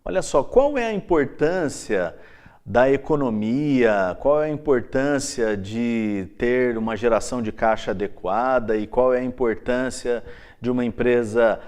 Olha só, qual é a importância da economia, qual é a importância de ter uma geração de caixa adequada e qual é a importância de uma empresa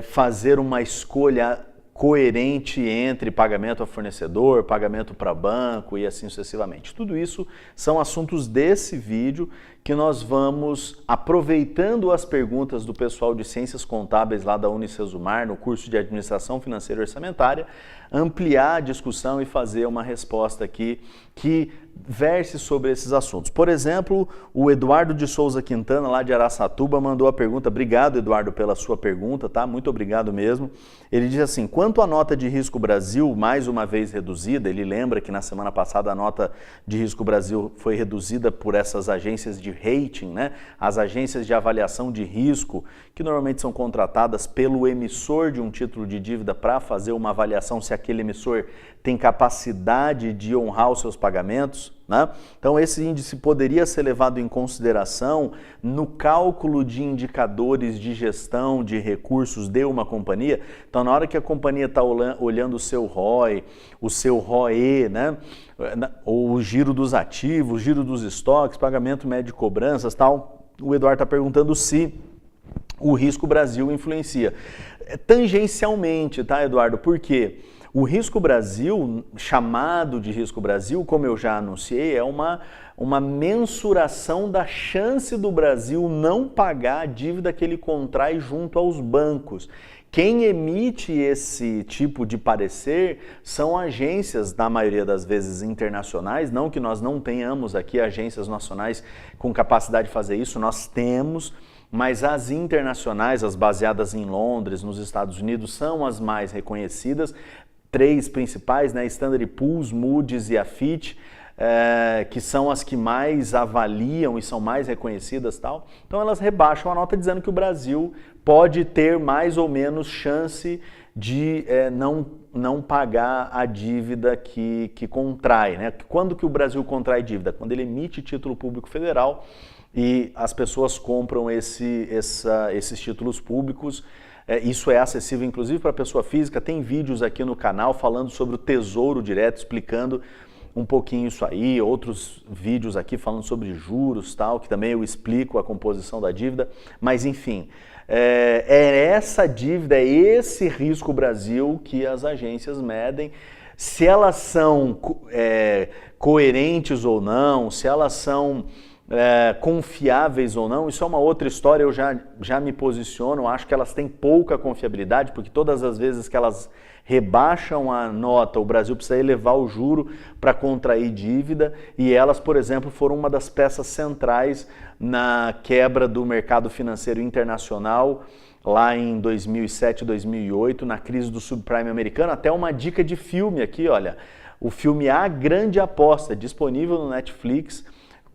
fazer uma escolha coerente entre pagamento a fornecedor, pagamento para banco e assim sucessivamente. Tudo isso são assuntos desse vídeo que nós vamos, aproveitando as perguntas do pessoal de Ciências Contábeis lá da Unicesumar, no curso de Administração Financeira e Orçamentária, ampliar a discussão e fazer uma resposta aqui que verse sobre esses assuntos. Por exemplo, o Eduardo de Souza Quintana, lá de Araçatuba, mandou a pergunta. Obrigado, Eduardo, pela sua pergunta, tá? Muito obrigado mesmo. Ele diz assim, quanto à nota de risco Brasil, mais uma vez reduzida, ele lembra que na semana passada a nota de risco Brasil foi reduzida por essas agências de rating, né? As agências de avaliação de risco, que normalmente são contratadas pelo emissor de um título de dívida para fazer uma avaliação se aquele emissor tem capacidade de honrar os seus pagamentos, né? Então esse índice poderia ser levado em consideração no cálculo de indicadores de gestão de recursos de uma companhia. Então na hora que a companhia está olhando o seu ROI, o seu ROE, né? Ou o giro dos ativos, o giro dos estoques, pagamento médio de cobranças, tal, o Eduardo está perguntando se o risco Brasil influencia. Tangencialmente, tá, Eduardo? Por quê? O risco Brasil, chamado de risco Brasil, como eu já anunciei, é uma mensuração da chance do Brasil não pagar a dívida que ele contrai junto aos bancos. Quem emite esse tipo de parecer são agências, na maioria das vezes internacionais, não que nós não tenhamos aqui agências nacionais com capacidade de fazer isso, nós temos, mas as internacionais, as baseadas em Londres, nos Estados Unidos, são as mais reconhecidas. Três principais, né? Standard & Poor's, Moody's e a Fitch, que são as que mais avaliam e são mais reconhecidas, tal. Então elas rebaixam a nota dizendo que o Brasil pode ter mais ou menos chance de não pagar a dívida que contrai, né? Quando que o Brasil contrai dívida? Quando ele emite título público federal e as pessoas compram esses títulos públicos. Isso é acessível inclusive para a pessoa física, tem vídeos aqui no canal falando sobre o Tesouro Direto, explicando um pouquinho isso aí, outros vídeos aqui falando sobre juros, tal, que também eu explico a composição da dívida, mas enfim, é essa dívida, é esse risco Brasil que as agências medem. Se elas são coerentes ou não, se elas são confiáveis ou não, isso é uma outra história, eu já me posiciono, acho que elas têm pouca confiabilidade, porque todas as vezes que elas rebaixam a nota, o Brasil precisa elevar o juro para contrair dívida, e elas, por exemplo, foram uma das peças centrais na quebra do mercado financeiro internacional, lá em 2007, 2008, na crise do subprime americano. Até uma dica de filme aqui, olha, o filme A Grande Aposta, disponível no Netflix,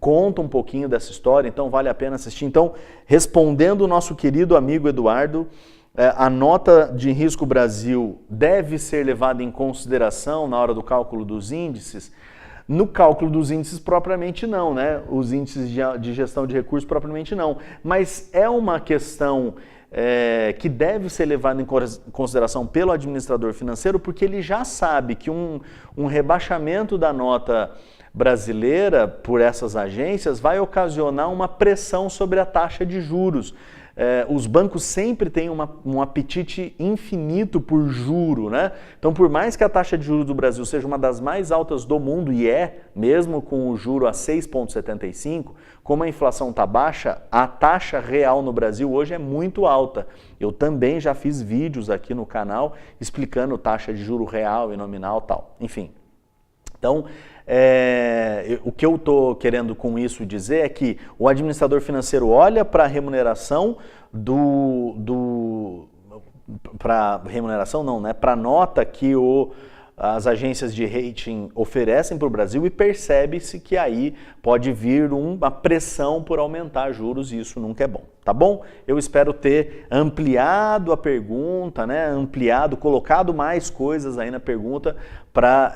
conta um pouquinho dessa história, então vale a pena assistir. Então, respondendo o nosso querido amigo Eduardo, a nota de risco Brasil deve ser levada em consideração na hora do cálculo dos índices? No cálculo dos índices propriamente não, né? Os índices de gestão de recursos propriamente não, mas é uma questão que deve ser levada em consideração pelo administrador financeiro, porque ele já sabe que um rebaixamento da nota brasileira por essas agências vai ocasionar uma pressão sobre a taxa de juros. Os bancos sempre têm um apetite infinito por juro, né? Então, por mais que a taxa de juros do Brasil seja uma das mais altas do mundo, e mesmo com o juro a 6,75, como a inflação está baixa, a taxa real no Brasil hoje é muito alta. Eu também já fiz vídeos aqui no canal explicando taxa de juro real e nominal e tal. Enfim. Então, o que eu estou querendo com isso dizer é que o administrador financeiro olha para a remuneração para a nota que as agências de rating oferecem para o Brasil e percebe-se que aí pode vir uma pressão por aumentar juros e isso nunca é bom, tá bom? Eu espero ter ampliado a pergunta, né? Colocado mais coisas aí na pergunta para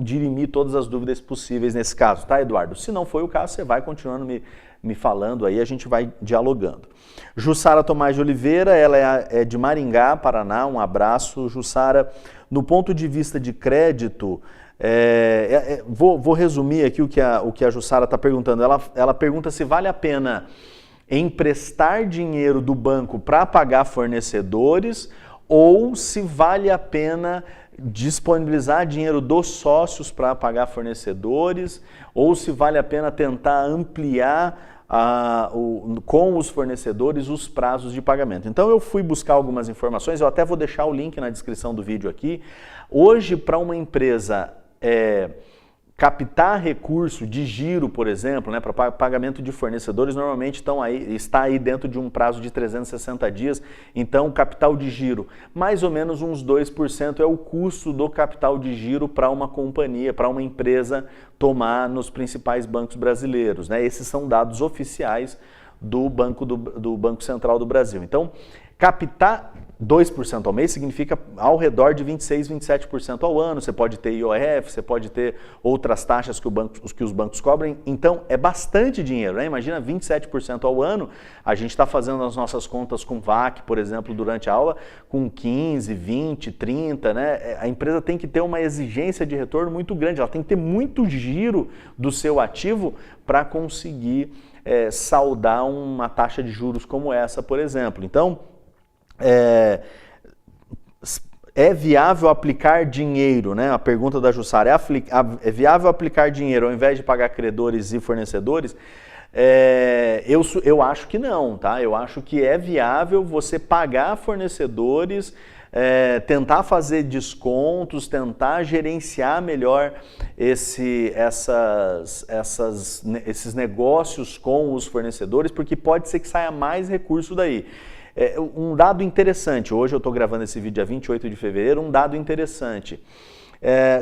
dirimir todas as dúvidas possíveis nesse caso, tá, Eduardo? Se não foi o caso, você vai continuando me me falando aí, a gente vai dialogando. Jussara Tomás de Oliveira, ela é de Maringá, Paraná, um abraço. Jussara, no ponto de vista de crédito, vou resumir aqui o que a Jussara está perguntando. Ela pergunta se vale a pena emprestar dinheiro do banco para pagar fornecedores ou se vale a pena disponibilizar dinheiro dos sócios para pagar fornecedores ou se vale a pena tentar ampliar com os fornecedores os prazos de pagamento. Então eu fui buscar algumas informações, eu até vou deixar o link na descrição do vídeo aqui. Hoje, para uma empresa captar recurso de giro, por exemplo, né, para pagamento de fornecedores, normalmente está aí dentro de um prazo de 360 dias, então capital de giro, mais ou menos uns 2% é o custo do capital de giro para uma companhia, para uma empresa tomar nos principais bancos brasileiros, né? Esses são dados oficiais do Banco Central do Brasil. Então, captar 2% ao mês significa ao redor de 26%, 27% ao ano. Você pode ter IOF, você pode ter outras taxas que os bancos cobrem. Então, é bastante dinheiro, né? Imagina 27% ao ano. A gente está fazendo as nossas contas com VAC, por exemplo, durante a aula, com 15, 20, 30, né? A empresa tem que ter uma exigência de retorno muito grande. Ela tem que ter muito giro do seu ativo para conseguir saldar uma taxa de juros como essa, por exemplo. Então, é viável aplicar dinheiro, né? A pergunta da Jussara, é viável aplicar dinheiro ao invés de pagar credores e fornecedores? Eu acho que não, tá? Eu acho que é viável você pagar fornecedores, tentar fazer descontos, tentar gerenciar melhor esses negócios com os fornecedores, porque pode ser que saia mais recurso daí. Um dado interessante, hoje eu estou gravando esse vídeo dia 28 de fevereiro, um dado interessante.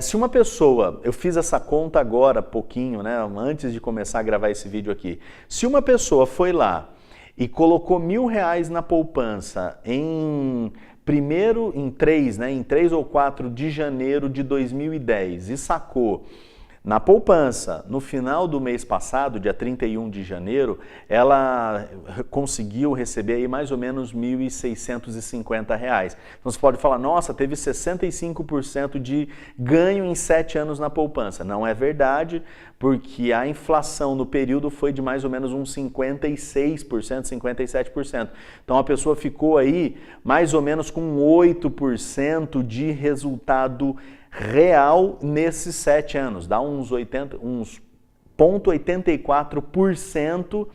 Se uma pessoa, eu fiz essa conta agora, pouquinho, né, antes de começar a gravar esse vídeo aqui, se uma pessoa foi lá e colocou R$1.000 na poupança em 3 ou 4 de janeiro de 2010 e sacou na poupança, no final do mês passado, dia 31 de janeiro, ela conseguiu receber aí mais ou menos R$1.650. Então você pode falar, nossa, teve 65% de ganho em 7 anos na poupança. Não é verdade, porque a inflação no período foi de mais ou menos uns 56%, 57%. Então a pessoa ficou aí mais ou menos com 8% de resultado real nesses 7 anos, dá uns 0,84%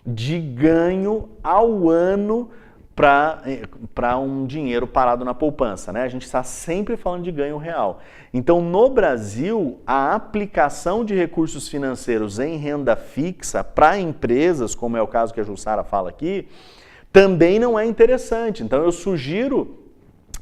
de ganho ao ano para um dinheiro parado na poupança, né? A gente está sempre falando de ganho real. Então, no Brasil, a aplicação de recursos financeiros em renda fixa para empresas, como é o caso que a Jussara fala aqui, também não é interessante. Então, eu sugiro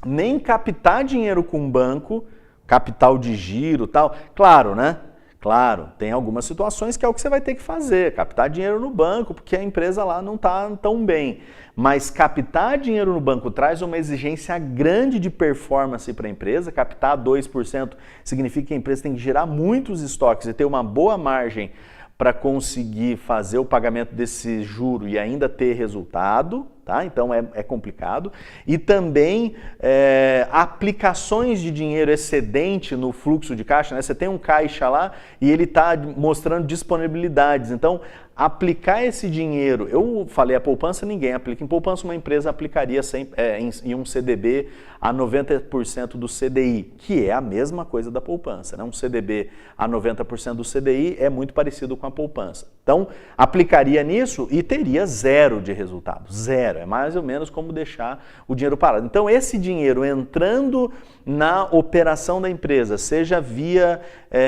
nem captar dinheiro com banco, capital de giro e tal. Claro, né? Claro, tem algumas situações que é o que você vai ter que fazer, captar dinheiro no banco, porque a empresa lá não está tão bem. Mas captar dinheiro no banco traz uma exigência grande de performance para a empresa. Captar 2% significa que a empresa tem que gerar muitos estoques e ter uma boa margem para conseguir fazer o pagamento desse juro e ainda ter resultado, tá? Então é complicado. E também aplicações de dinheiro excedente no fluxo de caixa, né? Você tem um caixa lá e ele está mostrando disponibilidades. Então, aplicar esse dinheiro, eu falei a poupança, ninguém aplica. Em poupança, uma empresa aplicaria em um CDB a 90% do CDI, que é a mesma coisa da poupança, né? Um CDB a 90% do CDI é muito parecido com a poupança. Então, aplicaria nisso e teria 0 de resultado. 0. É mais ou menos como deixar o dinheiro parado. Então, esse dinheiro entrando na operação da empresa, seja via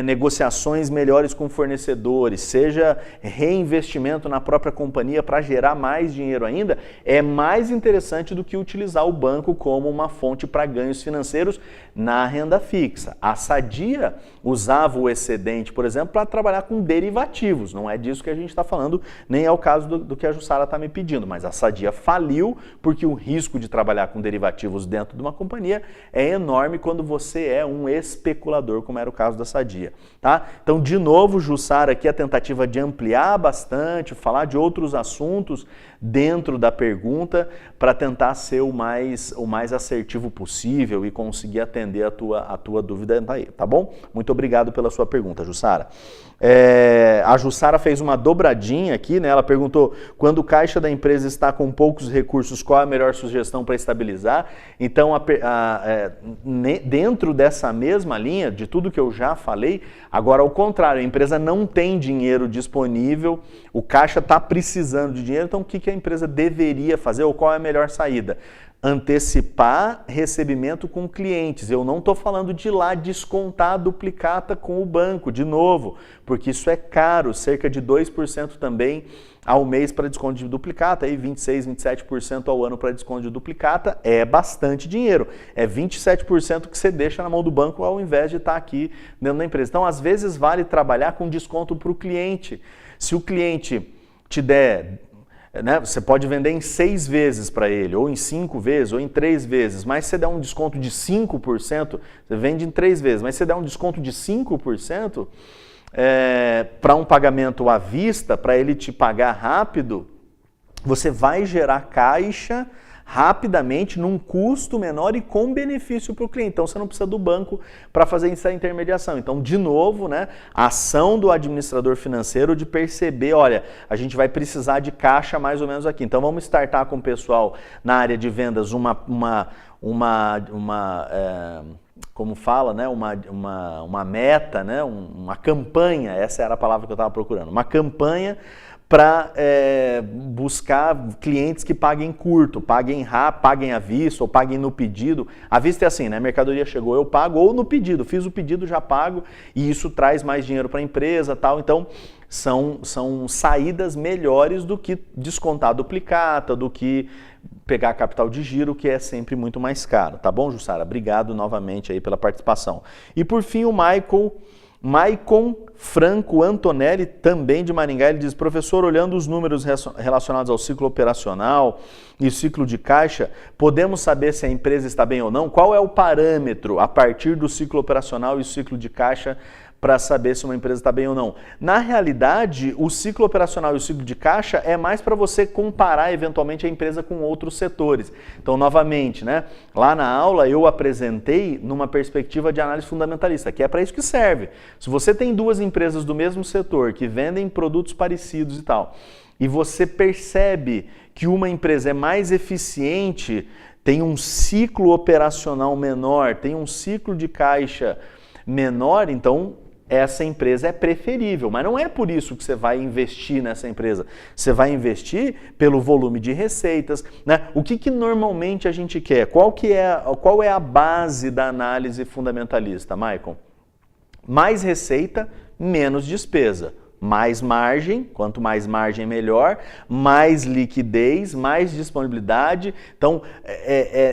negociações melhores com fornecedores, seja reinvestimento na própria companhia para gerar mais dinheiro ainda, é mais interessante do que utilizar o banco como uma fonte para ganhos financeiros na renda fixa. A Sadia usava o excedente, por exemplo, para trabalhar com derivativos. Não é disso que que a gente está falando, nem é o caso do que a Jussara está me pedindo, mas a Sadia faliu porque o risco de trabalhar com derivativos dentro de uma companhia é enorme quando você é um especulador, como era o caso da Sadia, tá? Então, de novo, Jussara, aqui a tentativa de ampliar bastante, falar de outros assuntos dentro da pergunta para tentar ser o mais assertivo possível e conseguir atender a tua dúvida aí, tá bom? Muito obrigado pela sua pergunta, Jussara. A Jussara fez uma dobradinha aqui, né? Ela perguntou, quando o caixa da empresa está com poucos recursos, qual é a melhor sugestão para estabilizar? Então, dentro dessa mesma linha, de tudo que eu já falei, agora ao contrário, a empresa não tem dinheiro disponível, o caixa está precisando de dinheiro, então o que a empresa deveria fazer ou qual é a melhor saída? Antecipar recebimento com clientes. Eu não estou falando de ir lá descontar a duplicata com o banco, de novo, porque isso é caro, cerca de 2% também ao mês para desconto de duplicata, aí 26%, 27% ao ano para desconto de duplicata, é bastante dinheiro. É 27% que você deixa na mão do banco ao invés de estar aqui dentro da empresa. Então, às vezes, vale trabalhar com desconto para o cliente. Se o cliente te der... Você pode vender em 6 vezes para ele, ou em 5 vezes, ou em 3 vezes, mas se você der um desconto de 5%, você vende em 3 vezes, mas se você der um desconto de 5% para um pagamento à vista, para ele te pagar rápido, você vai gerar caixa rapidamente, num custo menor e com benefício para o cliente. Então, você não precisa do banco para fazer essa intermediação. Então, de novo, né, a ação do administrador financeiro de perceber, olha, a gente vai precisar de caixa mais ou menos aqui. Então, vamos startar com o pessoal na área de vendas como fala, né, uma meta, né, uma campanha, essa era a palavra que eu estava procurando, uma campanha para buscar clientes que paguem curto, paguem rápido, paguem à vista ou paguem no pedido. À vista é assim, né? A mercadoria chegou, eu pago, ou no pedido, fiz o pedido, já pago, e isso traz mais dinheiro para a empresa, tal. Então, são saídas melhores do que descontar a duplicata, do que pegar capital de giro, que é sempre muito mais caro. Tá bom, Jussara? Obrigado novamente aí pela participação. E por fim, o Maicon Franco Antonelli, também de Maringá, ele diz, professor, olhando os números relacionados ao ciclo operacional e ciclo de caixa, podemos saber se a empresa está bem ou não? Qual é o parâmetro a partir do ciclo operacional e o ciclo de caixa para saber se uma empresa está bem ou não? Na realidade, o ciclo operacional e o ciclo de caixa é mais para você comparar eventualmente a empresa com outros setores. Então, novamente, né, lá na aula eu apresentei numa perspectiva de análise fundamentalista, que é para isso que serve. Se você tem duas empresas do mesmo setor que vendem produtos parecidos e tal, e você percebe que uma empresa é mais eficiente, tem um ciclo operacional menor, tem um ciclo de caixa menor, então essa empresa é preferível, mas não é por isso que você vai investir nessa empresa. Você vai investir pelo volume de receitas, né? O que normalmente a gente quer? Qual é a base da análise fundamentalista, Maicon? Mais receita, menos despesa. Mais margem, quanto mais margem melhor, mais liquidez, mais disponibilidade. Então,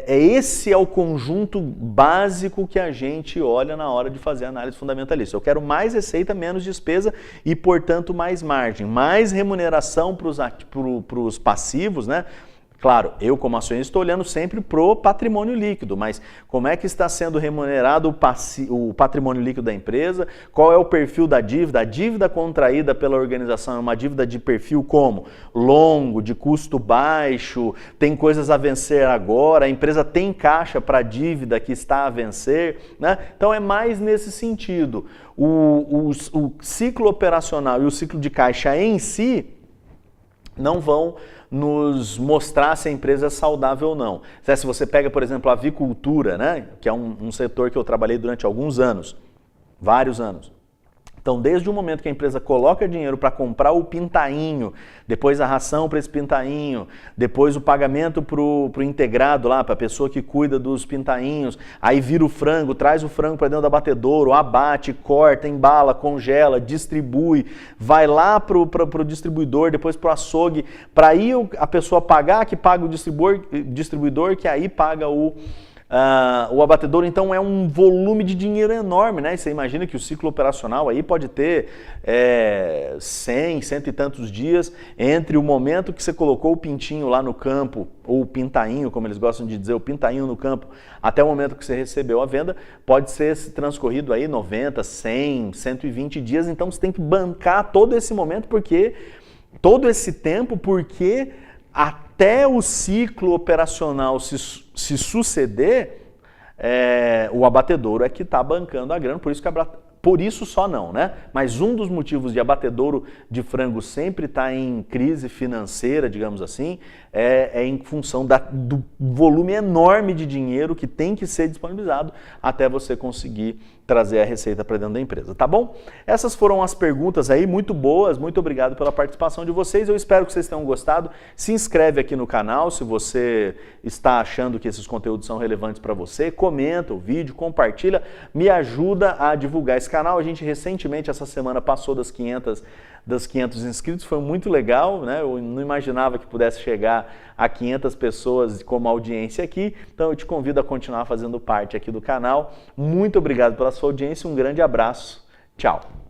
esse é o conjunto básico que a gente olha na hora de fazer a análise fundamentalista. Eu quero mais receita, menos despesa e, portanto, mais margem, mais remuneração para os passivos, né? Claro, eu como acionista estou olhando sempre para o patrimônio líquido, mas como é que está sendo remunerado o patrimônio líquido da empresa? Qual é o perfil da dívida? A dívida contraída pela organização é uma dívida de perfil como? Longo, de custo baixo, tem coisas a vencer agora, a empresa tem caixa para a dívida que está a vencer, né? Então é mais nesse sentido. O ciclo operacional e o ciclo de caixa em si não vão nos mostrar se a empresa é saudável ou não. Se você pega, por exemplo, a avicultura, né, que é um setor que eu trabalhei durante alguns anos, vários anos. Então, desde o momento que a empresa coloca dinheiro para comprar o pintainho, depois a ração para esse pintainho, depois o pagamento para o integrado lá, para a pessoa que cuida dos pintainhos, aí vira o frango, traz o frango para dentro do abatedouro, abate, corta, embala, congela, distribui, vai lá para o distribuidor, depois para o açougue, para aí a pessoa pagar, que paga o distribuidor, que aí paga O abatedouro, então, é um volume de dinheiro enorme, né? E você imagina que o ciclo operacional aí pode ter 100, cento e tantos dias entre o momento que você colocou o pintinho lá no campo, ou o pintainho, como eles gostam de dizer, o pintainho no campo, até o momento que você recebeu a venda, pode ser transcorrido aí 90, 100, 120 dias, então você tem que bancar todo esse momento, todo esse tempo, porque até o ciclo operacional se suceder, o abatedouro é que está bancando a grana, por isso só não, né? Mas um dos motivos de abatedouro de frango sempre estar em crise financeira, digamos assim, é em função do volume enorme de dinheiro que tem que ser disponibilizado até você conseguir trazer a receita para dentro da empresa, tá bom? Essas foram as perguntas aí, muito boas, muito obrigado pela participação de vocês, eu espero que vocês tenham gostado. Se inscreve aqui no canal se você está achando que esses conteúdos são relevantes para você, comenta o vídeo, compartilha, me ajuda a divulgar esse canal. A gente recentemente, essa semana, passou das 500 inscritos, foi muito legal, né? Eu não imaginava que pudesse chegar a 500 pessoas como audiência aqui, então eu te convido a continuar fazendo parte aqui do canal. Muito obrigado pela sua audiência, um grande abraço, tchau!